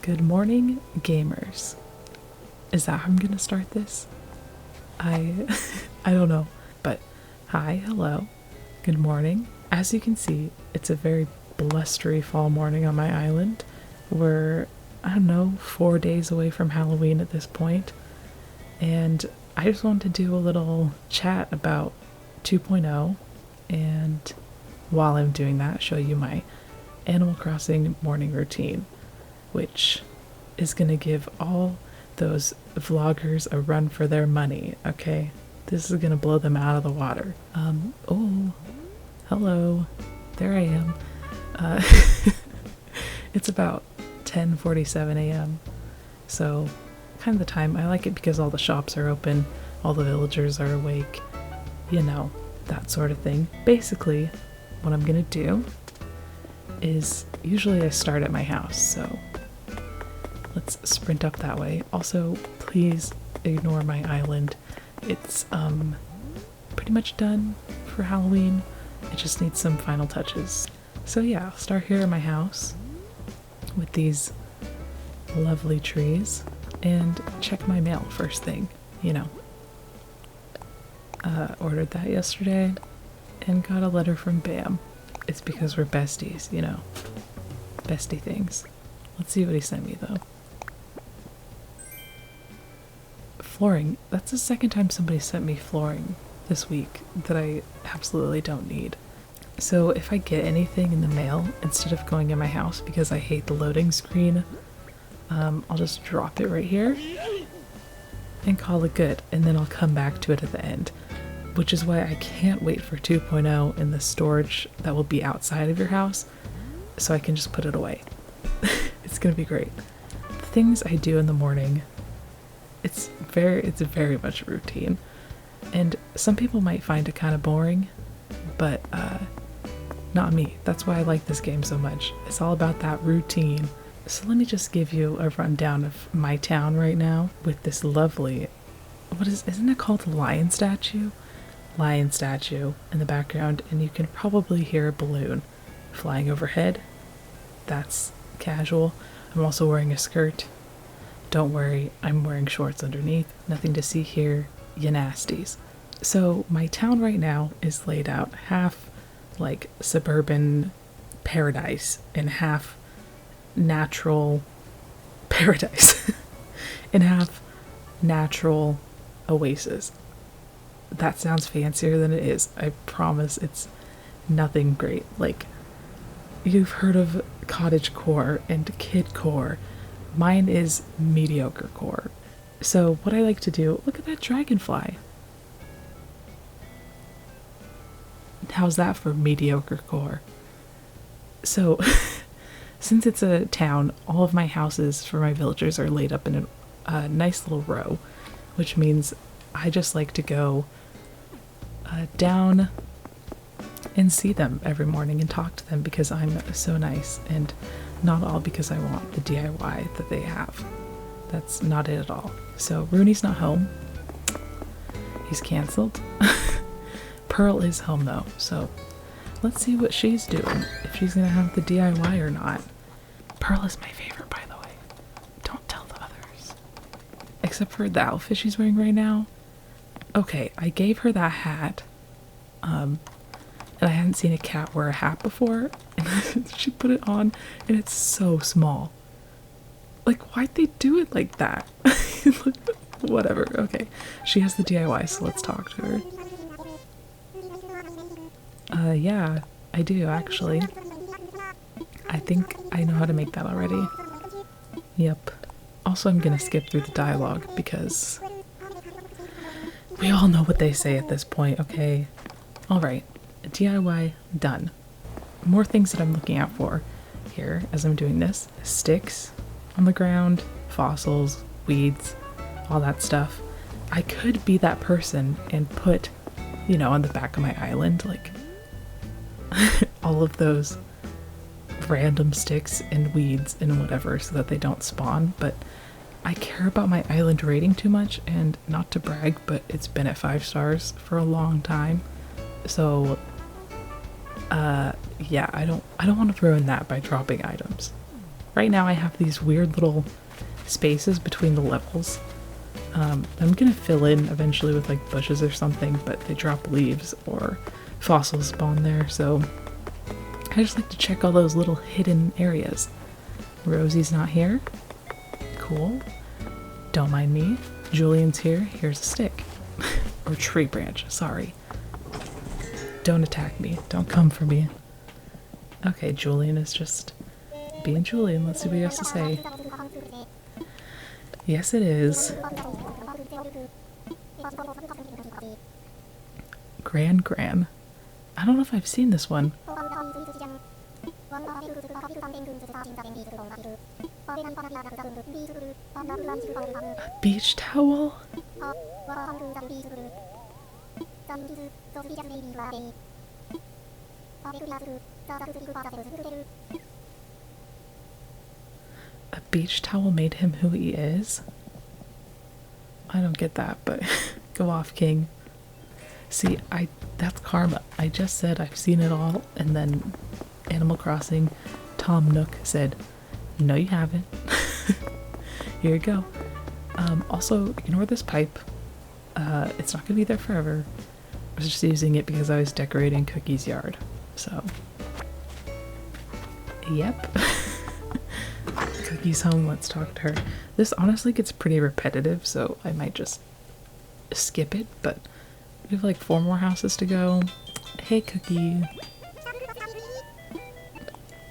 Good morning, gamers. Is that how I'm gonna start this? I I don't know, but hi, hello, good morning. As you can see, it's a very blustery fall morning on my island. We're, I don't know, 4 days away from Halloween at this point, and I just wanted to do a little chat about 2.0, and while I'm doing that, show you my Animal Crossing morning routine, which is gonna give all those vloggers a run for their money, okay? This is gonna blow them out of the water. Oh, hello, there I am. It's about 10:47 a.m. So kind of the time. I like it because all the shops are open, all the villagers are awake, you know, that sort of thing. Basically, what I'm gonna do is usually I start at my house, so let's sprint up that way. Also, please ignore my island. It's pretty much done for Halloween. It just needs some final touches. So yeah, I'll start here at my house with these lovely trees and check my mail first thing, you know. Ordered that yesterday and got a letter from Bam. It's because we're besties, you know. Bestie things. Let's see what he sent me though. Flooring. That's the second time somebody sent me flooring this week that I absolutely don't need. So if I get anything in the mail, instead of going in my house because I hate the loading screen, I'll just drop it right here and call it good, and then I'll come back to it at the end. Which is why I can't wait for 2.0 in the storage that will be outside of your house, so I can just put it away. It's gonna be great. The things I do in the morning, it's very much a routine, and some people might find it kind of boring, but not me. That's why I like this game so much. It's all about that routine. So let me just give you a rundown of my town right now with this lovely, isn't it called a lion statue? Lion statue in the background, and you can probably hear a balloon flying overhead. That's casual. I'm also wearing a skirt. Don't worry, I'm wearing shorts underneath. Nothing to see here, you nasties. So my town right now is laid out half like suburban paradise and half natural paradise and half natural oasis. That sounds fancier than it is. I promise it's nothing great. Like, you've heard of cottage core and kid core. Mine is mediocre core. So what I like to do, look at that dragonfly. How's that for mediocre core? So since it's a town, all of my houses for my villagers are laid up in a nice little row, which means I just like to go down and see them every morning and talk to them because I'm so nice, and not all because I want the DIY that they have. That's not it at all. So Rooney's not home. He's cancelled. Pearl is home though, so let's see what she's doing, if she's gonna have the DIY or not. Pearl is my favorite, by the way. Don't tell the others. Except for the outfit she's wearing right now. Okay, I gave her that hat, and I hadn't seen a cat wear a hat before, and she put it on, and it's so small. Like, why'd they do it like that? Whatever, okay. She has the DIY, so let's talk to her. Yeah, I do, actually. I think I know how to make that already. Yep. Also, I'm gonna skip through the dialogue, because we all know what they say at this point, okay? Alright, DIY done. More things that I'm looking out for here as I'm doing this. Sticks on the ground, fossils, weeds, all that stuff. I could be that person and put, you know, on the back of my island, like, all of those random sticks and weeds and whatever so that they don't spawn, but I care about my island rating too much, and not to brag, but it's been at 5 stars for a long time. So yeah, I don't want to ruin that by dropping items. right now I have these weird little spaces between the levels. I'm gonna fill in eventually with like bushes or something, but they drop leaves or fossils spawn there, so I just like to check all those little hidden areas. Rosie's not here. Cool. Don't mind me. Julian's here. Here's a stick. Or tree branch, sorry. Don't attack me. Don't come for me. Okay, Julian is just being Julian. Let's see what he has to say. Yes, it is. Gran. I don't know if I've seen this one. A beach towel? A beach towel made him who he is? I don't get that, but go off, King. See, that's karma. I just said I've seen it all, and then Animal Crossing Tom Nook said, no you haven't. Here you go. Also, ignore this pipe. It's not gonna be there forever. I was just using it because I was decorating Cookie's yard. So, yep. Cookie's home, let's talk to her. This honestly gets pretty repetitive, so I might just skip it, but we have like 4 more houses to go. Hey, Cookie.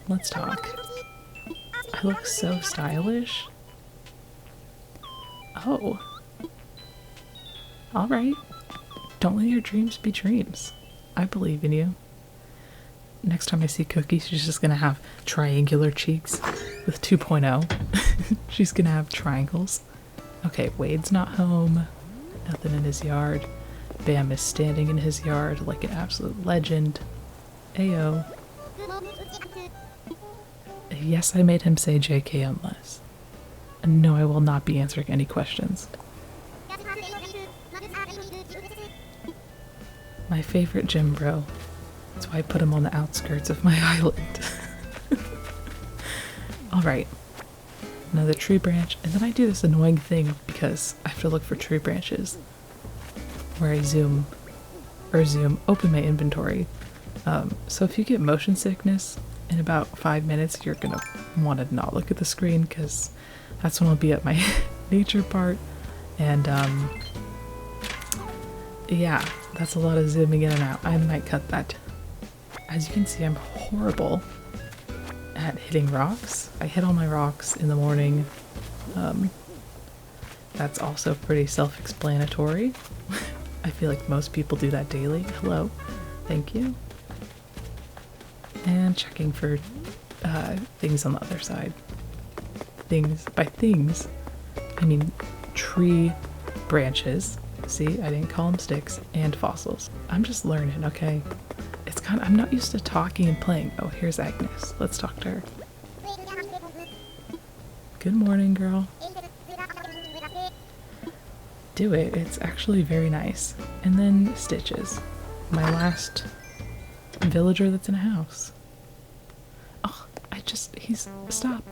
Let's talk. I look so stylish. Oh. Alright. Don't let your dreams be dreams. I believe in you. Next time I see Cookie, she's just gonna have triangular cheeks with 2.0. She's gonna have triangles. Okay, Wade's not home. Nothing in his yard. Bam is standing in his yard like an absolute legend. Ayo. Yes, I made him say JK unless. And no, I will not be answering any questions. My favorite gym bro. That's why I put him on the outskirts of my island. Alright. Another tree branch. And then I do this annoying thing because I have to look for tree branches. Where I open my inventory. So if you get motion sickness in about 5 minutes, you're gonna want to not look at the screen because that's when I'll be at my nature part. And yeah, that's a lot of zooming in and out. I might cut that. As you can see, I'm horrible at hitting rocks. I hit all my rocks in the morning. That's also pretty self-explanatory. I feel like most people do that daily. Hello. Thank you. And checking for things on the other side. Things. By things, I mean tree branches. See, I didn't call them sticks. And fossils. I'm just learning, okay? It's kind of, I'm not used to talking and playing. Oh, here's Agnes. Let's talk to her. Good morning, girl. Do it. It's actually very nice. And then Stitches. My last villager that's in a house. Oh, stop.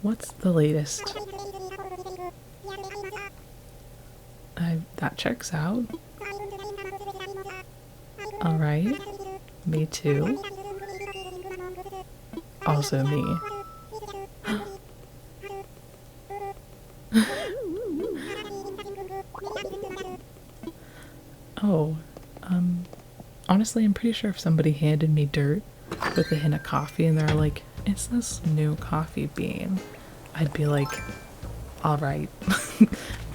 What's the latest? That checks out. Alright. Me too. Also me. Oh, honestly, I'm pretty sure if somebody handed me dirt with a hint of coffee and they're like, it's this new coffee bean, I'd be like, alright,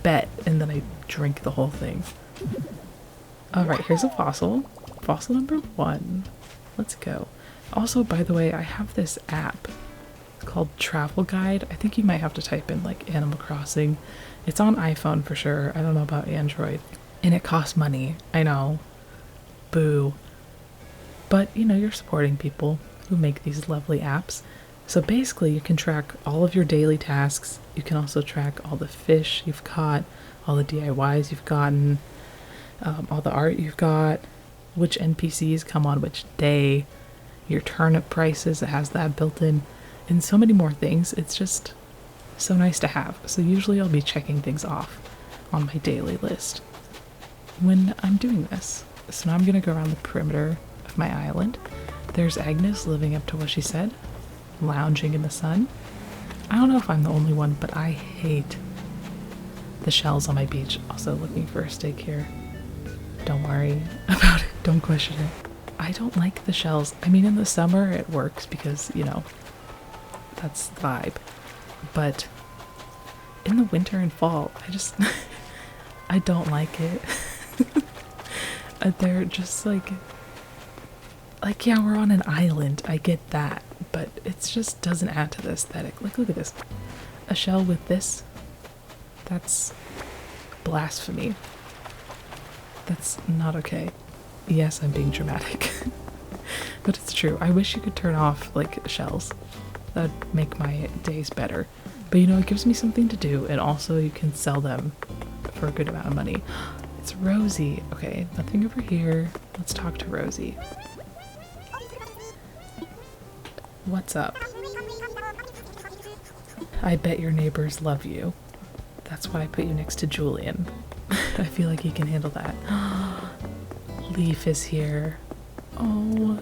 bet, and then I drink the whole thing. Alright, here's a fossil. Fossil number 1. Let's go. Also, by the way, I have this app called Travel Guide. I think you might have to type in like Animal Crossing. It's on iPhone for sure. I don't know about Android. And it costs money. I know. Boo. But, you know, you're supporting people who make these lovely apps. So basically, you can track all of your daily tasks. You can also track all the fish you've caught, all the DIYs you've gotten, all the art you've got, which NPCs come on which day. your turnip prices. It has that built in, and so many more things. It's just so nice to have. So usually I'll be checking things off on my daily list when I'm doing this. So now I'm gonna go around the perimeter of my island. There's Agnes living up to what she said, lounging in the sun. I don't know if I'm the only one, but I hate the shells on my beach. Also looking for a steak here. Don't worry about it. Don't question it. I don't like the shells. I mean, in the summer it works because, you know, that's the vibe. But in the winter and fall, I just, I don't like it. They're just like, yeah, we're on an island. I get that. But it just doesn't add to the aesthetic. Like, look at this. A shell with this. That's blasphemy. That's not okay. Yes, I'm being dramatic. But it's true. I wish you could turn off, like, shells. That'd make my days better. But you know, it gives me something to do, and also you can sell them for a good amount of money. It's Rosie. Okay, nothing over here. Let's talk to Rosie. What's up? I bet your neighbors love you. That's why I put you next to Julian. I feel like he can handle that. Leaf is here. Oh,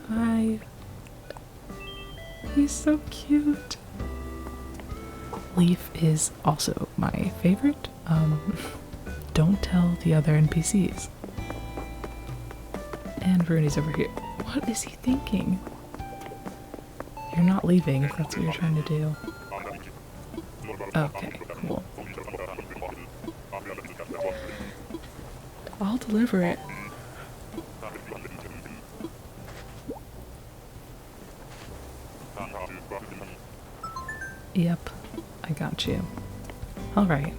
hi. He's so cute. Leaf is also my favorite. Don't tell the other NPCs. And Rooney's over here. What is he thinking? You're not leaving if that's what you're trying to do. Okay, cool. I'll deliver it. Yep, I got you. Alright.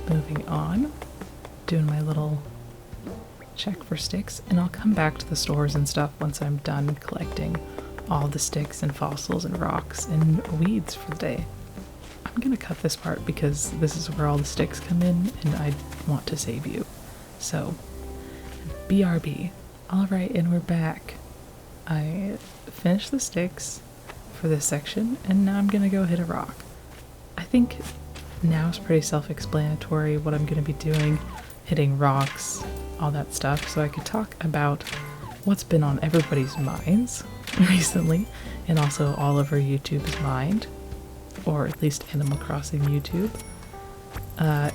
Moving on. Doing my little check for sticks, and I'll come back to the stores and stuff once I'm done collecting all the sticks and fossils and rocks and weeds for the day. I'm gonna cut this part because this is where all the sticks come in and I want to save you. So, BRB. Alright, and we're back. I finished the sticks for this section, and now I'm gonna go hit a rock. I think now it's pretty self-explanatory what I'm gonna be doing, hitting rocks, all that stuff, so I could talk about what's been on everybody's minds recently, and also all over YouTube's mind, or at least Animal Crossing YouTube,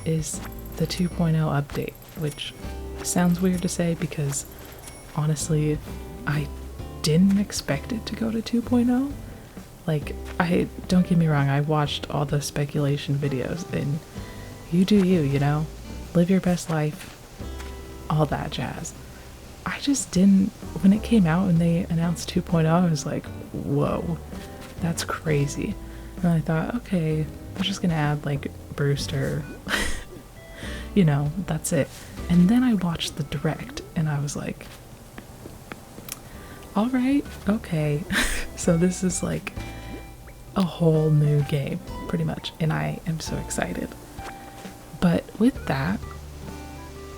is the 2.0 update, which sounds weird to say because honestly, I didn't expect it to go to 2.0. Like, don't get me wrong, I watched all the speculation videos, and you do you, you know? Live your best life, all that jazz. I just didn't, when it came out and they announced 2.0, I was like, whoa, that's crazy. And I thought, okay, I'm just gonna add like Brewster, you know, that's it. And then I watched the direct and I was like, alright, okay. So this is like a whole new game, pretty much, and I am so excited. But with that,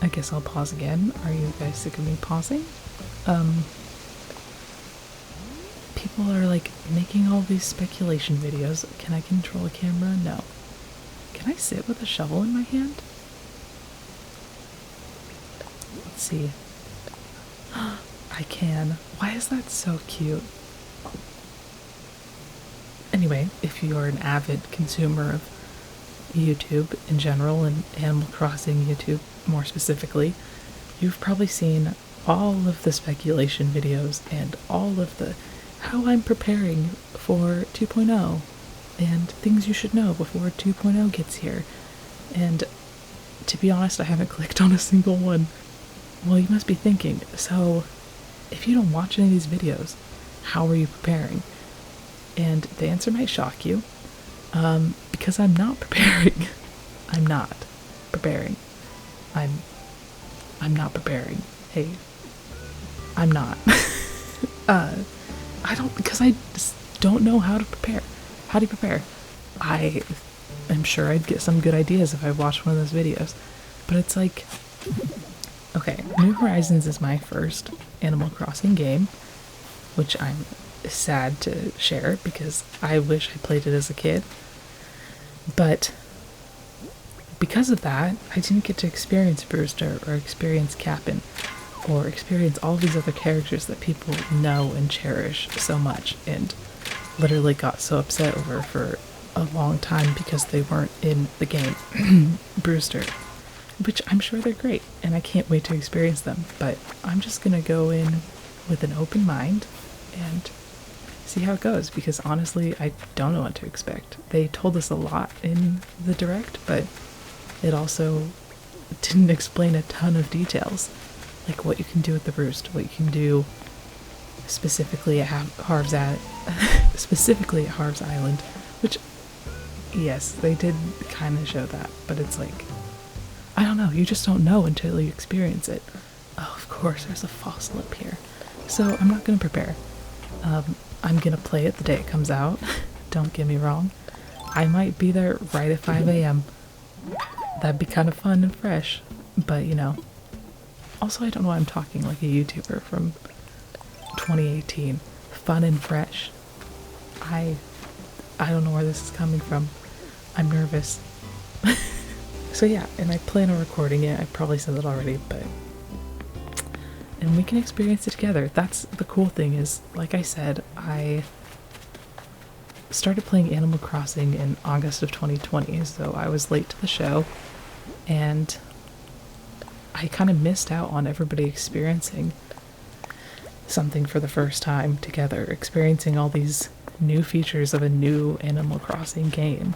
I guess I'll pause again. Are you guys sick of me pausing? People are like making all these speculation videos. Can I control a camera? No. Can I sit with a shovel in my hand? Let's see. I can. Why is that so cute? Anyway, if you're an avid consumer of YouTube in general and Animal Crossing YouTube more specifically, you've probably seen all of the speculation videos and all of the how I'm preparing for 2.0 and things you should know before 2.0 gets here. And to be honest, I haven't clicked on a single one. Well, you must be thinking, so if you don't watch any of these videos, how are you preparing? And the answer might shock you, because I'm not preparing. I'm not preparing. I'm not preparing. Hey, I'm not. I don't, because I just don't know how to prepare. How do you prepare? I am sure I'd get some good ideas if I watched one of those videos, but it's like, okay, New Horizons is my first Animal Crossing game, which I'm sad to share because I wish I played it as a kid. But because of that, I didn't get to experience Brewster or experience Cap'n or experience all these other characters that people know and cherish so much and literally got so upset over for a long time because they weren't in the game. Brewster, which I'm sure they're great and I can't wait to experience them, but I'm just gonna go in with an open mind and see how it goes because honestly I don't know what to expect. They told us a lot in the direct, but it also didn't explain a ton of details, like what you can do with the roost, what you can do specifically at Harv's Island, which yes, they did kind of show that, but it's like, I don't know, you just don't know until you experience it. Oh, of course, there's a fossil up here. So I'm not going to prepare. I'm going to play it the day it comes out. Don't get me wrong. I might be there right at 5 a.m. That'd be kind of fun and fresh. But, you know, also I don't know why I'm talking like a YouTuber from 2018. Fun and fresh. I don't know where this is coming from. I'm nervous. So yeah, and I plan on recording it. I probably said that already, but... And we can experience it together. That's the cool thing is, like I said, I started playing Animal Crossing in August of 2020, so I was late to the show, and I kind of missed out on everybody experiencing something for the first time together, experiencing all these new features of a new Animal Crossing game.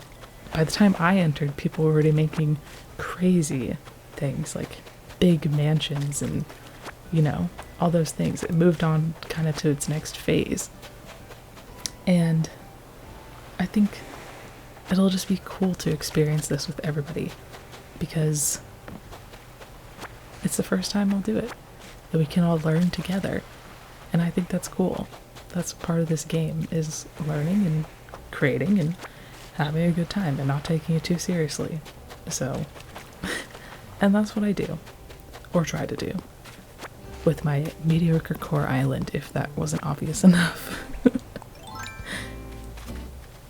By the time I entered, people were already making crazy things like big mansions and, you know, all those things. It moved on kind of to its next phase. And I think it'll just be cool to experience this with everybody because it's the first time I'll do it. That we can all learn together. And I think that's cool. That's part of this game, is learning and creating and having a good time and not taking it too seriously. So, and that's what I do. Or try to do. With my mediocre core island, if that wasn't obvious enough.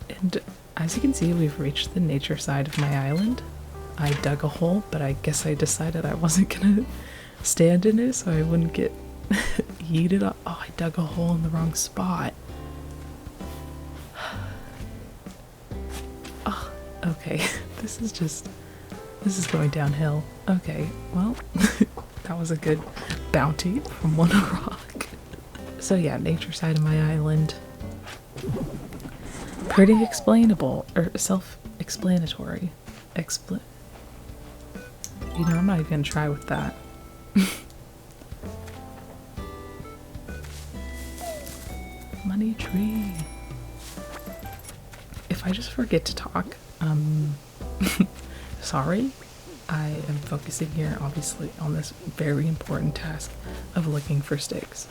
And as you can see, we've reached the nature side of my island. I dug a hole, but I guess I decided I wasn't gonna stand in it so I wouldn't get yeeted up. Oh, I dug a hole in the wrong spot. Oh, okay. This is going downhill. Okay, well, that was a good bounty from one rock. So yeah, nature side of my island. Pretty explainable, or self-explanatory. You know, I'm not even gonna try with that. Money tree. If I just forget to talk, sorry. I am focusing here, obviously, on this very important task of looking for sticks.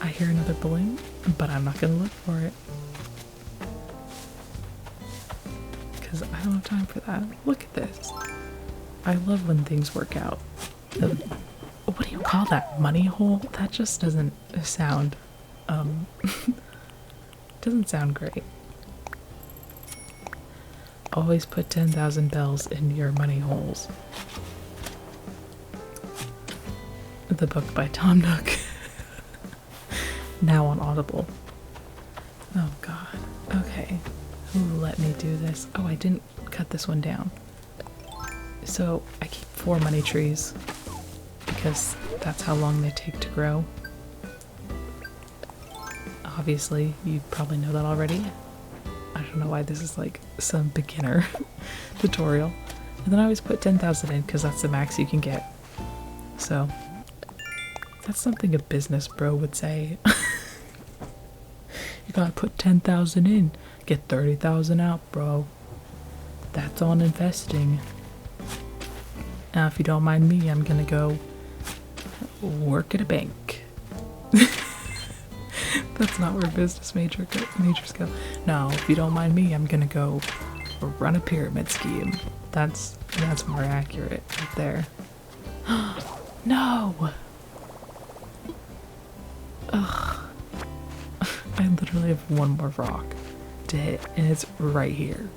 I hear another balloon, but I'm not gonna look for it. Because I don't have time for that. Look at this. I love when things work out. What do you call that? Money hole? That just doesn't sound, doesn't sound great. Always put 10,000 bells in your money holes. The book by Tom Nook. Now on Audible. Oh god. Okay. Let me do this. Oh, I didn't cut this one down. So I keep 4 money trees because that's how long they take to grow. Obviously, you probably know that already. I don't know why this is like some beginner tutorial. And then I always put 10,000 in because that's the max you can get. So that's something a business bro would say. You gotta put 10,000 in, get 30,000 out, bro. That's on investing. Now, if you don't mind me, I'm gonna go work at a bank. That's not where business majors go. No, if you don't mind me, I'm gonna go run a pyramid scheme. That's more accurate right there. No! Ugh. I literally have one more rock to hit, and it's right here.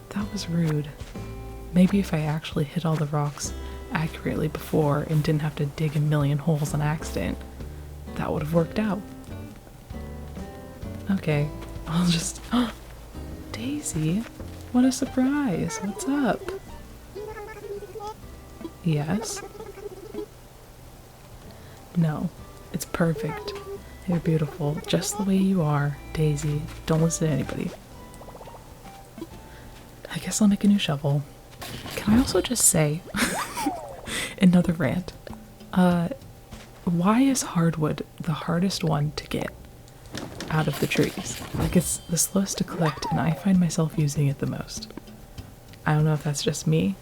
That was rude. Maybe if I actually hit all the rocks accurately before and didn't have to dig a million holes on accident, that would have worked out. Okay, I'll just... Daisy, what a surprise. What's up? Yes? No, it's perfect. You're beautiful, just the way you are, Daisy. Don't listen to anybody. I guess I'll make a new shovel. Can I also just say, another rant. Why is hardwood the hardest one to get out of the trees? Like, it's the slowest to collect, and I find myself using it the most. I don't know if that's just me.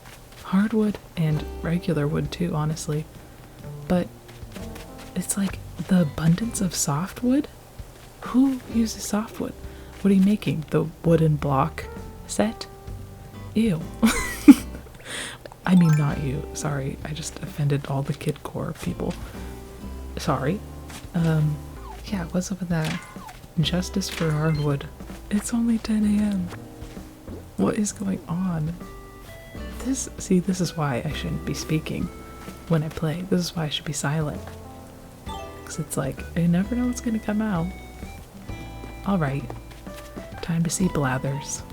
Hardwood and regular wood too, honestly. But it's like the abundance of softwood? Who uses softwood? What are you making? The wooden block set? Ew. I mean, not you. Sorry, I just offended all the kidcore people. Sorry. Yeah, what's up with that? Justice for hardwood. It's only 10 a.m. What is going on? This is why I shouldn't be speaking when I play. This is why I should be silent. Because it's like, I never know what's going to come out. Alright. Time to see Blathers.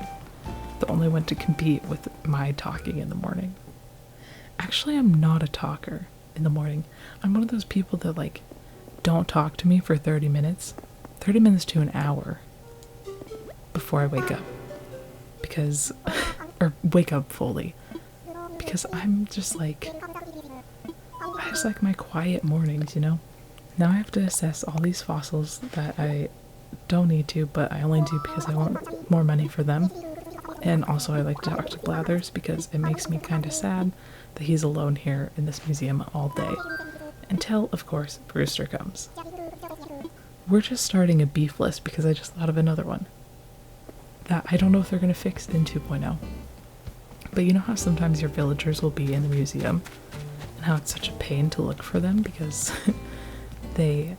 The only one to compete with my talking in the morning. Actually, I'm not a talker in the morning. I'm one of those people that, like, don't talk to me for 30 minutes. 30 minutes to an hour before I wake up. Because... or wake up fully. Because I'm just like... I just like my quiet mornings, you know? Now I have to assess all these fossils that I don't need to, but I only do because I want more money for them. And also I like to talk to Blathers because it makes me kind of sad that he's alone here in this museum all day. Until, of course, Brewster comes. We're just starting a beef list because I just thought of another one. That I don't know if they're going to fix in 2.0. But you know how sometimes your villagers will be in the museum? And how it's such a pain to look for them because they...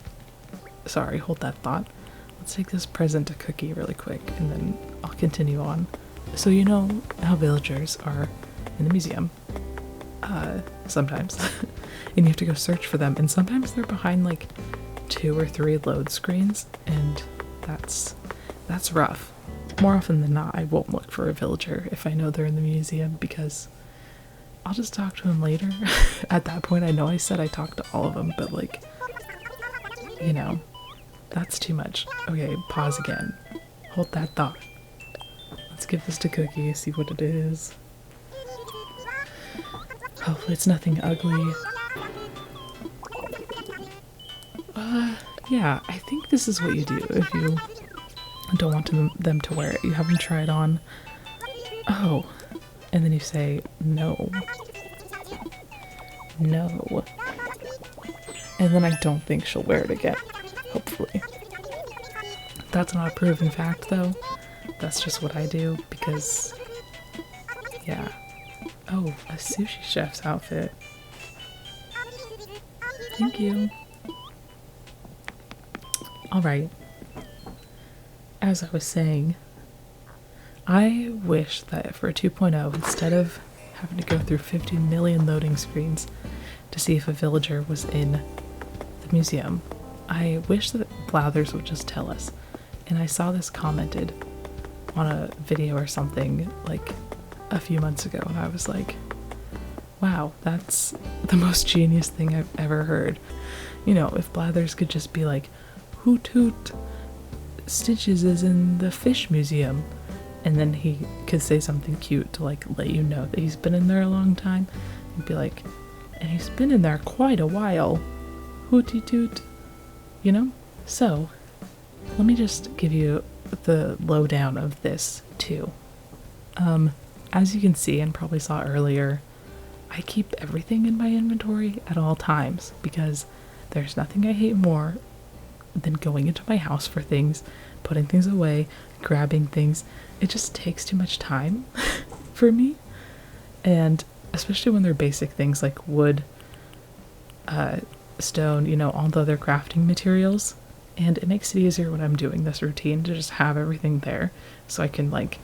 Sorry, hold that thought. Let's take this present to Cookie really quick and then I'll continue on. So you know how villagers are in the museum. Sometimes. And you have to go search for them. And sometimes they're behind like 2 or 3 load screens. And that's rough. More often than not, I won't look for a villager if I know they're in the museum because I'll just talk to them later. At that point, I know I said I talked to all of them, but like, you know, that's too much. Okay, pause again. Hold that thought. Let's give this to Cookie, see what it is. Hopefully it's nothing ugly. Yeah, I think this is what you do if you don't want them to wear it. You have them try it on. Oh. And then you say, no. No. And then I don't think she'll wear it again. Hopefully. That's not a proven fact, though. That's just what I do, because... yeah. Oh, a sushi chef's outfit. Thank you. Alright. As I was saying, I wish that for a 2.0, instead of having to go through 50 million loading screens to see if a villager was in the museum, I wish that Blathers would just tell us. And I saw this commented on a video or something like a few months ago, and I was like, wow, that's the most genius thing I've ever heard. You know, if Blathers could just be like, hoot hoot, Stitches is in the fish museum, and then he could say something cute to like let you know that he's been in there a long time, and be like, and he's been in there quite a while, hooty toot, you know? So let me just give you the lowdown of this too. As you can see and probably saw earlier, I keep everything in my inventory at all times because there's nothing I hate more than going into my house for things, putting things away, grabbing things. It just takes too much time for me. And especially when they're basic things like wood, stone, you know, all the other crafting materials. And it makes it easier when I'm doing this routine to just have everything there so I can like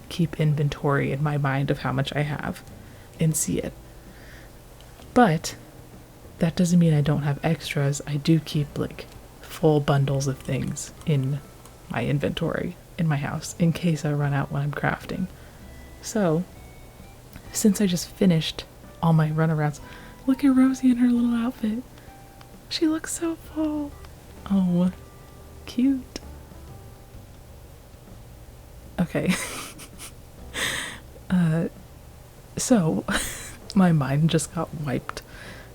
keep inventory in my mind of how much I have and see it. But that doesn't mean I don't have extras. I do keep like full bundles of things in my inventory in my house in case I run out when I'm crafting. So, since I just finished all my runarounds, look at Rosie in her little outfit. She looks so full. Oh, cute. Okay. So my mind just got wiped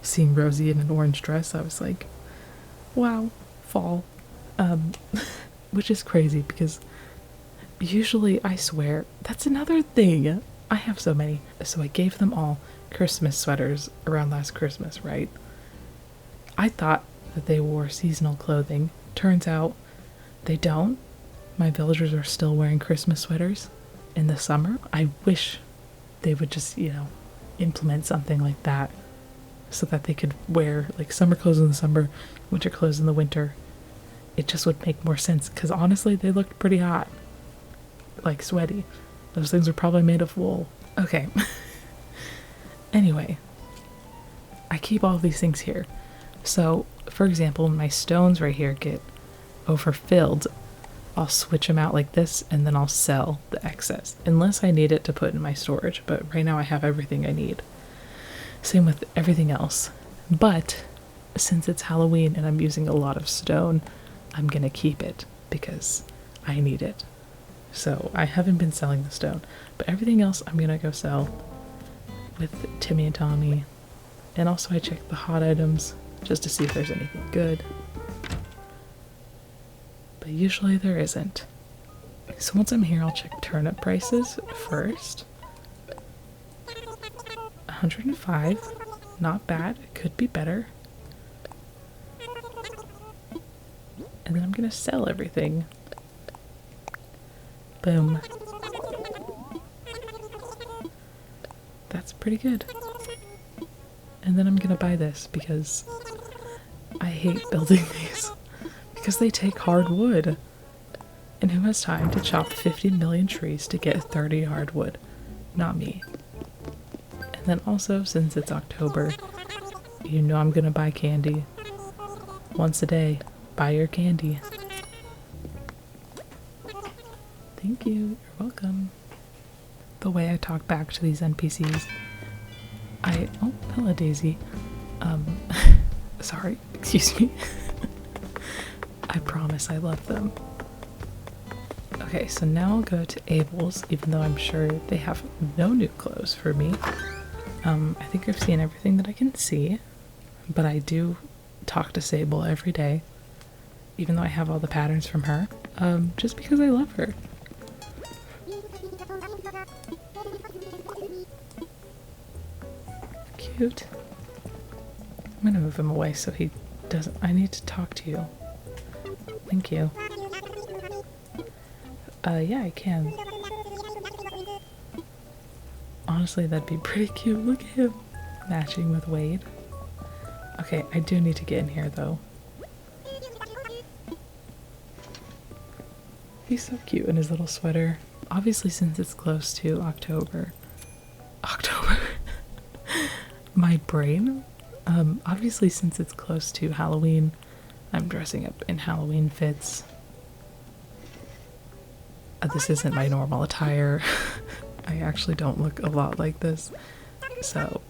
seeing Rosie in an orange dress. I was like, wow, fall. Which is crazy because usually, I swear, that's another thing. I have so many. So I gave them all Christmas sweaters around last Christmas, right? I thought that they wore seasonal clothing. Turns out they don't. My villagers are still wearing Christmas sweaters in the summer. I wish they would just, implement something like that so that they could wear like summer clothes in the summer, winter clothes in the winter. It just would make more sense because honestly, they looked pretty hot. Like sweaty. Those things are probably made of wool. Okay. Anyway, I keep all these things here. So, for example, when my stones right here get overfilled, I'll switch them out like this and then I'll sell the excess. Unless I need it to put in my storage. But right now I have everything I need. Same with everything else. But since it's Halloween and I'm using a lot of stone, I'm gonna keep it because I need it. So I haven't been selling the stone, but everything else I'm gonna go sell with Timmy and Tommy. And also I check the hot items just to see if there's anything good. But usually there isn't. So once I'm here, I'll check turnip prices first. 105, not bad, it could be better. And then I'm gonna sell everything. Boom. That's pretty good. And then I'm gonna buy this because I hate building these because they take hard wood. And who has time to chop 50 million trees to get 30 hardwood? Not me. And then also, since it's October, you know I'm gonna buy candy. Once a day, buy your candy. Thank you, you're welcome. The way I talk back to these NPCs, oh, hello Daisy. Sorry, excuse me. I promise I love them. Okay, so now I'll go to Abel's, even though I'm sure they have no new clothes for me. I think I've seen everything that I can see, but I do talk to Sable every day, even though I have all the patterns from her, just because I love her. Cute. I'm gonna move him away so he doesn't. I need to talk to you. Thank you. Yeah, I can. Honestly, that'd be pretty cute. Look at him matching with Wade. Okay, I do need to get in here though. He's so cute in his little sweater. Obviously, since it's close to October. My brain. Obviously, since it's close to Halloween, I'm dressing up in Halloween fits. This isn't my normal attire. I actually don't look a lot like this. So,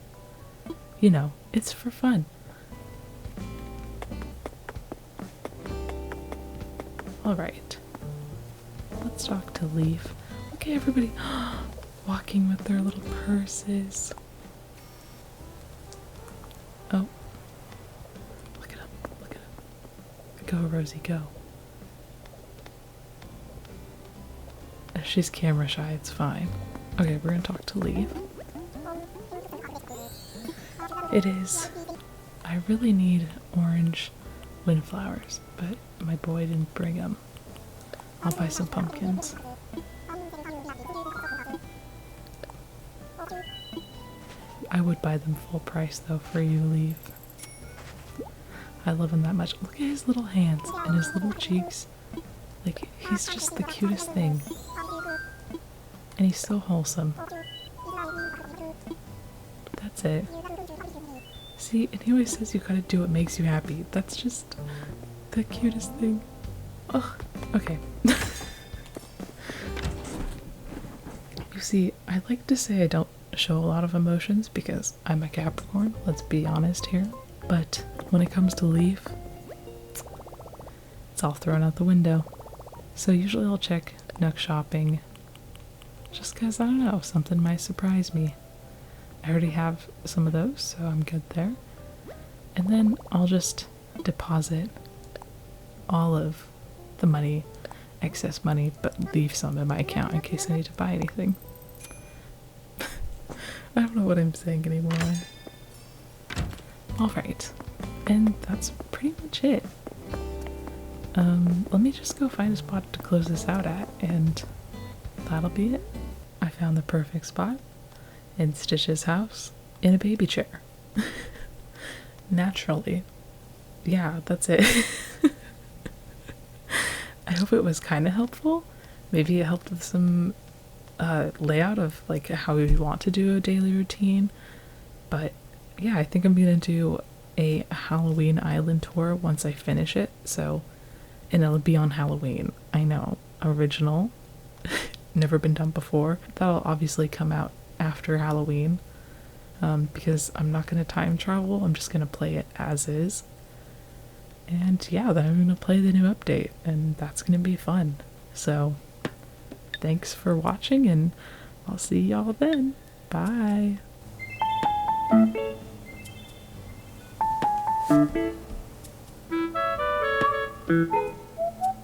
it's for fun. Alright. Let's talk to Leaf. Look at everybody walking with their little purses. Oh. Look at him. Look at him. Go, Rosie, go. She's camera shy, it's fine. Okay, we're gonna talk to Leaf. It is. I really need orange windflowers, but my boy didn't bring them. I'll buy some pumpkins. I would buy them full price though for you, Leaf. I love him that much. Look at his little hands and his little cheeks. Like, he's just the cutest thing. And he's so wholesome. That's it. See, and he always says you gotta do what makes you happy. That's just the cutest thing. Ugh. Okay. You see, I like to say I don't show a lot of emotions because I'm a Capricorn, let's be honest here. But when it comes to Leaf, it's all thrown out the window. So usually I'll check Nook Shopping just because, I don't know, something might surprise me. I already have some of those, so I'm good there. And then I'll just deposit all of the money, excess money, but leave some in my account in case I need to buy anything. I don't know what I'm saying anymore. Alright, and that's pretty much it. Let me just go find a spot to close this out at, and that'll be it. I found the perfect spot in Stitch's house in a baby chair. Naturally. Yeah, that's it. I hope it was kind of helpful. Maybe it helped with some layout of like how we want to do a daily routine. But yeah, I think I'm gonna do a Halloween island tour once I finish it. So, and it'll be on Halloween. I know, original, never been done before. That'll obviously come out after Halloween, because I'm not gonna time travel. I'm just gonna play it as is. And yeah, then I'm gonna play the new update, and that's gonna be fun. So, thanks for watching, and I'll see y'all then. Bye. Boop.